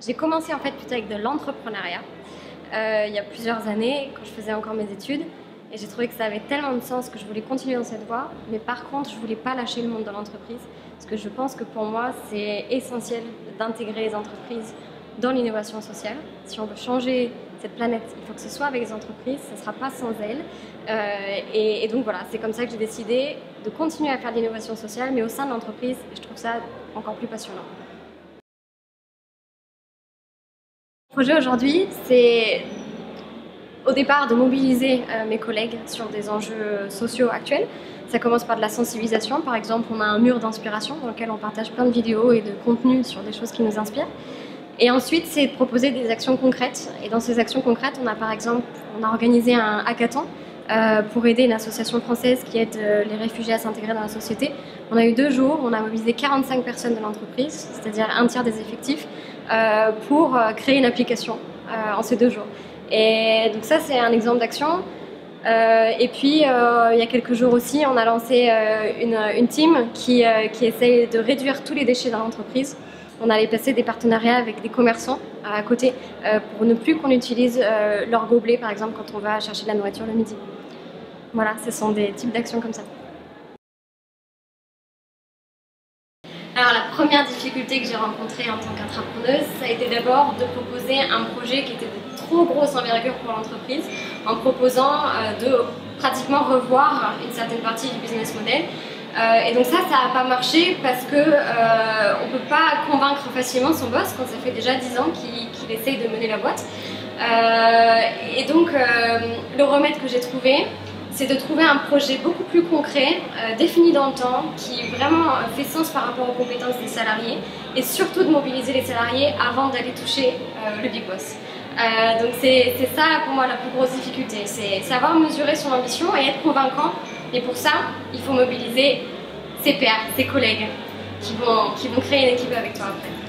J'ai commencé en fait plutôt avec de l'entrepreneuriat il y a plusieurs années quand je faisais encore mes études et j'ai trouvé que ça avait tellement de sens que je voulais continuer dans cette voie, mais par contre je voulais pas lâcher le monde de l'entreprise parce que je pense que pour moi c'est essentiel d'intégrer les entreprises dans l'innovation sociale. Si on veut changer cette planète, il faut que ce soit avec les entreprises, ça ne sera pas sans elles. Et donc voilà, c'est comme ça que j'ai décidé de continuer à faire de l'innovation sociale, mais au sein de l'entreprise, et je trouve ça encore plus passionnant. Le projet aujourd'hui, c'est au départ de mobiliser mes collègues sur des enjeux sociaux actuels. Ça commence par de la sensibilisation. Par exemple, on a un mur d'inspiration dans lequel on partage plein de vidéos et de contenus sur des choses qui nous inspirent. Et ensuite, c'est de proposer des actions concrètes. Et dans ces actions concrètes, on a par exemple organisé un hackathon pour aider une association française qui aide les réfugiés à s'intégrer dans la société. On a eu 2 jours, on a mobilisé 45 personnes de l'entreprise, c'est-à-dire un tiers des effectifs, pour créer une application en ces 2 jours. Et donc ça, c'est un exemple d'action. Et puis, il y a quelques jours aussi, on a lancé une team qui essaye de réduire tous les déchets dans l'entreprise. On allait passer des partenariats avec des commerçants à côté pour ne plus qu'on utilise leur gobelet, par exemple, quand on va chercher de la nourriture le midi. Voilà, ce sont des types d'actions comme ça. Alors la première difficulté que j'ai rencontrée en tant qu'entrepreneuse, ça a été d'abord de proposer un projet qui était de trop grosse envergure pour l'entreprise, en proposant de pratiquement revoir une certaine partie du business model. Et donc ça n'a pas marché parce que on ne peut pas convaincre facilement son boss quand ça fait déjà 10 ans qu'il essaye de mener la boîte. Et donc le remède que j'ai trouvé, c'est de trouver un projet beaucoup plus concret, défini dans le temps, qui vraiment fait sens par rapport aux compétences des salariés et surtout de mobiliser les salariés avant d'aller toucher le big boss. Donc c'est ça pour moi la plus grosse difficulté, c'est savoir mesurer son ambition et être convaincant. Et pour ça, il faut mobiliser ses pairs, ses collègues qui vont créer une équipe avec toi après.